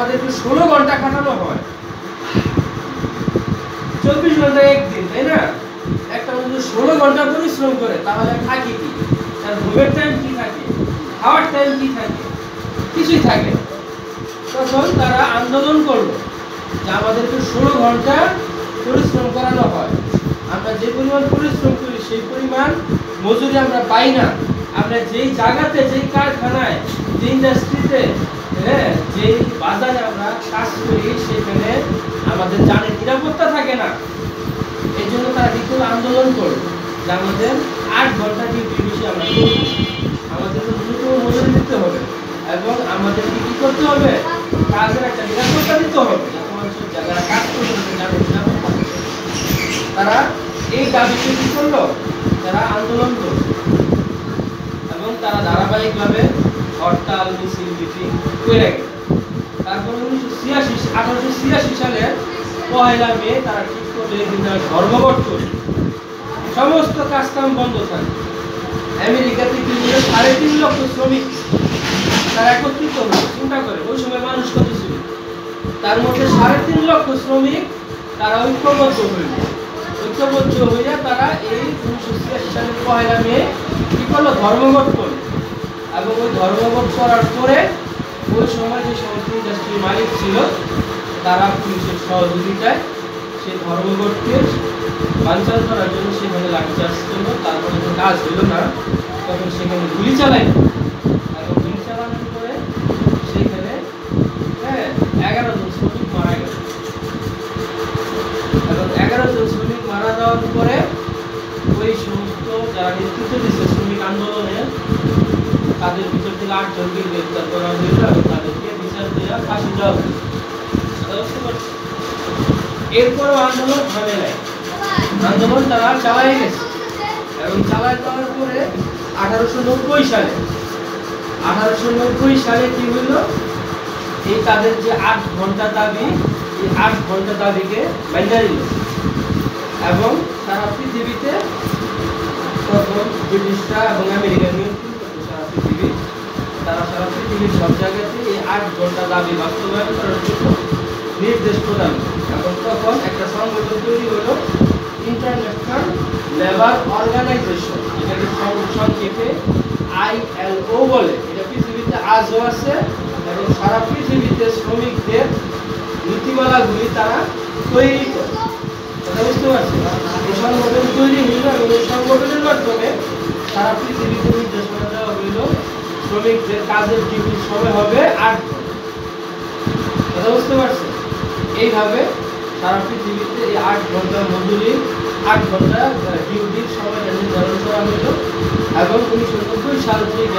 আমাদেরকে 16 ঘন্টা খাটানো হয়, 24 ঘন্টা একদিন, তাই না? একটা মানুষ 16 ঘন্টা পরিশ্রম করে, তাহলে থাকে কি? তার ঘুমের টাইম কি থাকে, খাওয়ার টাইম কি থাকে? কিছুই থাকে। তখন তারা আন্দোলন করলো যে আমাদেরকে 16 ঘন্টা পরিশ্রম করানো হয়, আমরা যে পরিমাণ পরিশ্রম করি সেই পরিমাণ মজুরি আমরা পাই না। আমরা যেই জায়গাতে, যেই কারখানায়, যে ইন্ডাস্ট্রিতে, হ্যাঁ, যেই বাজারে আমরা কাজ করি সেখানে আমাদের জানের নিরাপত্তা থাকে না। এই জন্য তারা কি করলো, আন্দোলন করলো যে আমাদের 8 ঘন্টা ডিউটি বেশি আমরা করব, আমাদের ন্যূনতম মজুরি দিতে হবে এবং আমাদেরকে কি করতে হবে, কাজের একটা নিরাপত্তা দিতে হবে, যাতে মানুষের যারা কাজ করবে তাদের নিরাপত্তা। তারা এই দাবিতে কি করলো, তারা আন্দোলন করলো এবং তারা ধারাবাহিকভাবে হরতাল, মিছিল, মিটিং করে গেল। তারপরে 1886 সালে 1 মে তারা ঠিক করলো এই দিন ধর্মঘট করবে, সমস্ত কাজকাম বন্ধ থাকবে। আমেরিকাতে কি হলো, 3.5 লক্ষ শ্রমিক তারা একত্রিত হলো। চিন্তা করে ওই সময় মানুষ কত ছিল, তার মধ্যে 3.5 লক্ষ শ্রমিক তারা ঐক্যবদ্ধ হইল। ঐক্যবদ্ধ হইয়া তারা এই 1986 সালের 1 মে কি করলো, ধর্মঘট করলো। এবং ওই ধর্মঘট করার পরে ওই সময় যে সমস্ত ইন্ডাস্ট্রির মালিক ছিল তারা পুলিশের সহযোগিতায় সেই ধর্মঘটকে বানচাল করার জন্য সেখানে লাঠিচার্জ করলো। তারপরে তো কাজ হলো না, তখন সেখানে গুলি চালাই এবং গুলি চালানোর পরে সেখানে 11 জন শ্রমিক মারা গেল। এবং 11 জন শ্রমিক মারা যাওয়ার পরে ওই সমস্ত যারা নেতৃত্ব দিচ্ছে শ্রমিক আন্দোলনের, তাদের ভিতর থেকে 8 জনকে গ্রেফতার করা হয়েছিল এবং তাদেরকে বিচার দেওয়া, ফাঁসি দেওয়া হয়েছিল। এরপরও আন্দোলন থামে নাই, আন্দোলন তারা চালাই গেছে এবং চালাই যাওয়ার পরে 1890 সালে কি হইল, এই তাদের যে 8 ঘন্টা দাবি, এই 8 ঘন্টা দাবিকে মাইনা দিল এবং সারা পৃথিবীতে তখন ব্রিটিশরা এবং আমেরিকান সারা পৃথিবীর সব জায়গাতে এই 8 ঘন্টা দাবি বাস্তবায়ন করার জন্য নির্দেশ প্রদান করে। এবং তখন একটা সংগঠন তৈরি হলো, ইন্টারন্যাশনাল লেবার অর্গানাইজেশন, এটাকে সংক্ষেপে ILO বলে। এটা পৃথিবীতে আজও আছে এবং সারা পৃথিবীতে শ্রমিকদের নীতিমালাগুলি তারা তৈরি করে। কথা বুঝতে পারছি? এই সংগঠন তৈরি হইল এবং এই সংগঠনের মাধ্যমে সারা পৃথিবীতে নির্দেশনা দেওয়া হইল শ্রমিকদের কাজের ডিউটির সময় হবে 8 ঘন্টা। কথা বুঝতে পারছি? এইভাবে সারা পৃথিবীতে এই 8 ঘন্টা মজুরি, 8 ঘন্টা ডিউটির সময় নির্ধারণ করা হইল এবং 1890 সাল থেকে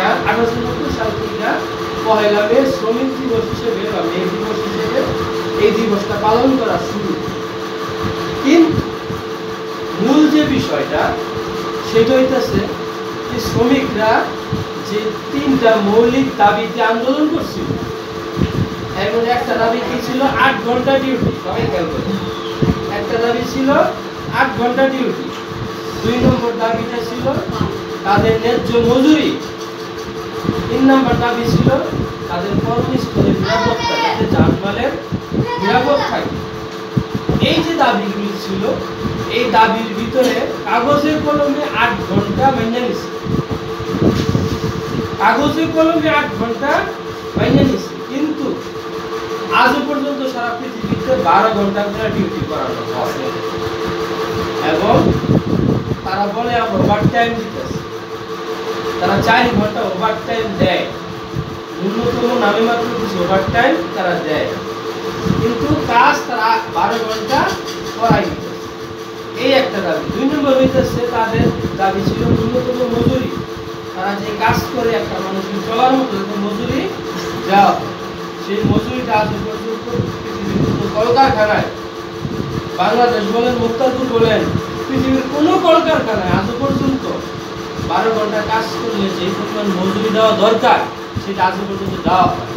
1 মে শ্রমিক দিবস হিসেবে বা মে দিবস হিসেবে এই দিবসটা পালন করা শুরু। কিন্তু মূল যে বিষয়টা সেটা হইতেছে যে শ্রমিকরা যে 3টা মৌলিক দাবিতে আন্দোলন করছিল, এর মধ্যে একটা দাবি কি ছিল, 8 ঘন্টা ডিউটি। সবাই খেয়াল করে, একটা দাবি ছিল 8 ঘন্টা ডিউটি। 2 নম্বর দাবিটা ছিল তাদের ন্যায্য মজুরি। 3 নম্বর দাবি ছিল তাদের কর্মস্থলের নিরাপত্তা, যাতে যানবাহনের নিরাপদ থাকে। এই যে দাবিগুলি ছিল, এই দাবির ভিতরে কাগজে কলমে 8 ঘন্টা মাইনে নিছে, কাগজে কলমে 8 ঘন্টা মাইনে নিছে। কিন্তু আজও পর্যন্ত সারা পৃথিবীতে 12 ঘন্টা করে ডিউটি করানো হয় এবং তারা বলে আমরা ওভার টাইম দিতেছি। তারা 4 ঘন্টা ওভার টাইম দেয়, ন্যূনতম নামে মাত্র কিছু ওভার টাইম তারা দেয়, কিন্তু কাজ তারা 12 ঘন্টা করাই দিতেছে। এই একটা দাবি। 2 নম্বর হইতেছে তাদের দাবি ছিল ন্যূনতম মজুরি। তারা যে কাজ করে একটা মানুষের চলার মতো মজুরি দেওয়া, সেই মজুরিটা আজ পর্যন্ত পৃথিবীর কলকারখানায়, বাংলাদেশ বলেন, মুক্তারপুর বলেন, পৃথিবীর কোনো কলকারখানায় আজ পর্যন্ত 12 ঘন্টা কাজ করলে যে পরিমাণ মজুরি দেওয়া দরকার সেটা আজ পর্যন্ত দেওয়া হয়।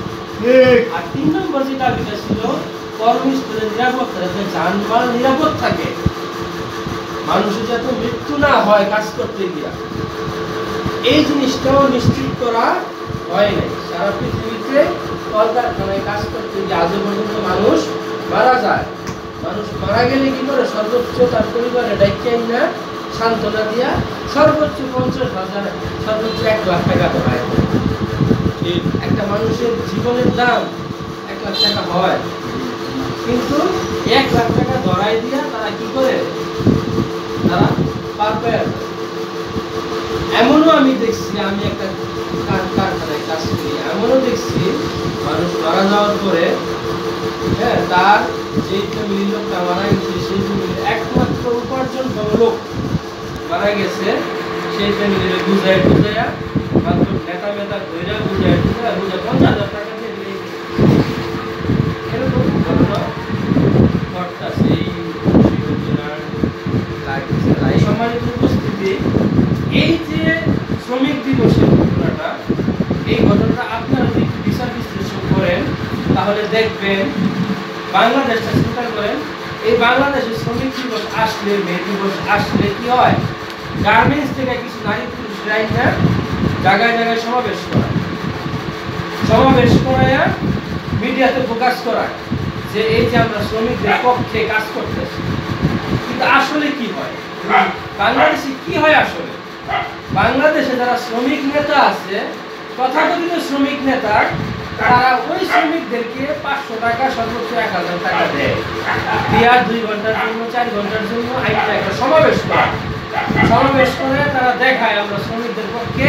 আর 3 নম্বর যে দাবিটা ছিল কর্মস্থলের নিরাপত্তা, যাতে যানবাহন নিরাপদ থাকে, মানুষের যাতে মৃত্যু না হয় কাজ করতে গিয়া, এই জিনিসটাও নিশ্চিত করা হয় নাই। সারা পৃথিবীতে কলকারখানায় কাজ করতে গিয়ে আজও পর্যন্ত মানুষ মারা যায়। মানুষ মারা গেলে কি করে সর্বোচ্চ তার পরিবারে ডাইকেন না সান্ত্বনা দিয়া সর্বোচ্চ 50,000 সর্বোচ্চ 1 লাখ টাকা দেয়। একটা মানুষের জীবনের দাম 1 লাখ টাকা হয়, কিন্তু 1 লাখ টাকা ধরাই দিয়া তারা কি করে তারা পার পেয়ে। এমনও আমি দেখছি, আমি একটা কারখানায় কাজ করি, এমনও দেখছি মানুষ মারা যাওয়ার পরে হ্যাঁ তার যে ফ্যামিলির লোকটা মারা গেছে সেই ফ্যামিলির একমাত্র উপার্জন লোক মারা গেছে, সেই ফ্যামিলির বুঝায় মাত্র নেতা মেতা ধৈর্য বুঝায় 50,000 টাকা দিয়ে এরকম ঘটনা ঘটতেছে। এই সম্মানিত উপস্থিতি, এই যে শ্রমিক দিবসের ঘটনাটা, এই ঘটনাটা আপনারা যদি বিচার বিশ্লেষণ করেন তাহলে দেখবেন বাংলাদেশটা চিন্তা করেন, এই বাংলাদেশের শ্রমিক দিবস আসলে, মে দিবস আসলে কি হয়, গার্মেন্টস থেকে কিছু নারী পুরুষ রাইনা জায়গায় জায়গায় সমাবেশ করায় মিডিয়াতে ফোকাস করায় যে এই যে আমরা শ্রমিকদের পক্ষে কাজ করতেছি। কিন্তু আসলে কি হয় বাংলাদেশে, কি হয় আসলে বাংলাদেশে যারা শ্রমিক নেতা আছে, তথাকথিত শ্রমিক নেতা, তারা ওই শ্রমিকদেরকে 500 টাকা সর্বোচ্চ 1,000 টাকা দেয়, দিয়া 2 ঘন্টার জন্য 4 ঘন্টার জন্য একটা সমাবেশ করে তারা দেখায় আমরা শ্রমিকদের পক্ষে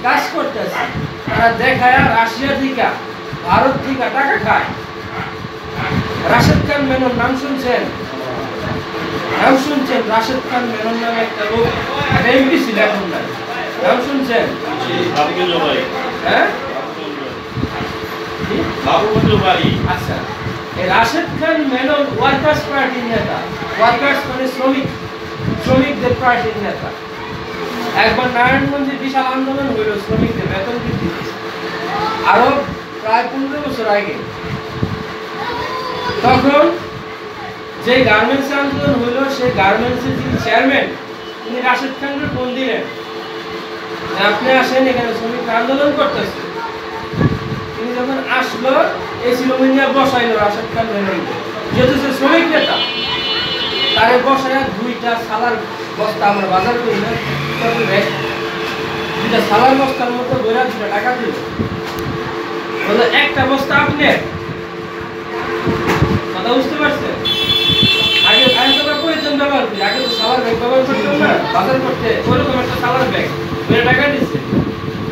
কাজ করতেছি। তারা দেখায় রাশিয়া থেকে, ভারত থেকে টাকা খায়। রাশেদ খান মেনন নাম শুনছেন? রাশেদ খান মেনন নামে একটা লোক, একটা এমপি ছিল, এখন না, নাম শুনছেন? হ্যাঁ, আচ্ছা, এই রাশেদ খান মেনন ওয়ার্কার্স পার্টির নেতা। ওয়ার্কার্স মানে শ্রমিকদের পার্টির নেতা। একবার নারায়ণগঞ্জে বিশাল আন্দোলন হইল শ্রমিকদের বেতন বৃদ্ধি, আরো প্রায় 15 বছর আগে। তখন যে গার্মেন্টস আন্দোলন হইল, সেই গার্মেন্টসের যিনি চেয়ারম্যান, তিনি রাশেদ খানকে ফোন দিলেন, আপনি আসেন, এখানে শ্রমিক আন্দোলন করতেছে। তিনি যখন আসলো, এই সিলোমিনিয়া বসাইল রাশেদ খান মেননকে, যেহেতু সে শ্রমিক নেতা, তারে বসায় 2টা সালার বস্তা, আমরা বাজার করি না, 2টা সালার বস্তার মতো বইরা 2টা টাকা দিল, বললো একটা বস্তা আপনি। কথা বুঝতে পারছেন? আগে তো আমরা প্রয়োজন ব্যবহার করি, আগে তো সালার ব্যাগ ব্যবহার করতাম না বাজার করতে, ওরকম একটা সালার ব্যাগ বইরা টাকা দিচ্ছে,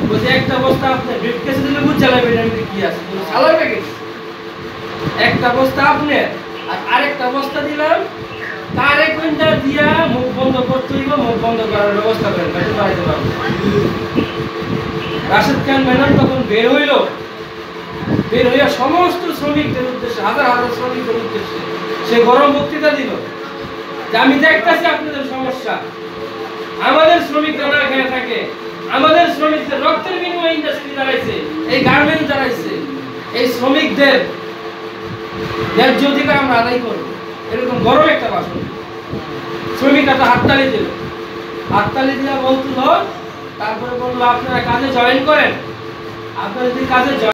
বলছে একটা বস্তা আপনি, ব্রিফকেসে দিলে বুঝা লাগবে এটার মধ্যে কি আছে, সালার ব্যাগে একটা বস্তা আপনি, আর আরেকটা বস্তা দিলাম, তার 1 ঘন্টা দিয়া মুখ বন্ধ করতে হইব, মুখ বন্ধ করার ব্যবস্থা করেন, বেতন বাড়াইতে পারবো। রাশেদ খান মেনন তখন বের হইয়া সমস্ত শ্রমিকদের উদ্দেশ্যে, হাজার হাজার শ্রমিকদের উদ্দেশ্যে সে গরম বক্তৃতা দিল যে আমি দেখতেছি আপনাদের সমস্যা, আমাদের শ্রমিকরা না খেয়ে থাকে, আমাদের শ্রমিকদের রক্তের বিনিময়ে ইন্ডাস্ট্রি দাঁড়াইছে, এই গার্মেন্টস দাঁড়াইছে, এই শ্রমিকদের ন্যায্য অধিকার আমরা আদায় করবো। এরকম গরম একটা ভাষণ, শ্রমিকরা তো হাততালি দিল, হাততালি দিয়া বলছিল, তারপরে বললো আপনারা কাজে জয়েন করেন, আপনারা যদি কাজে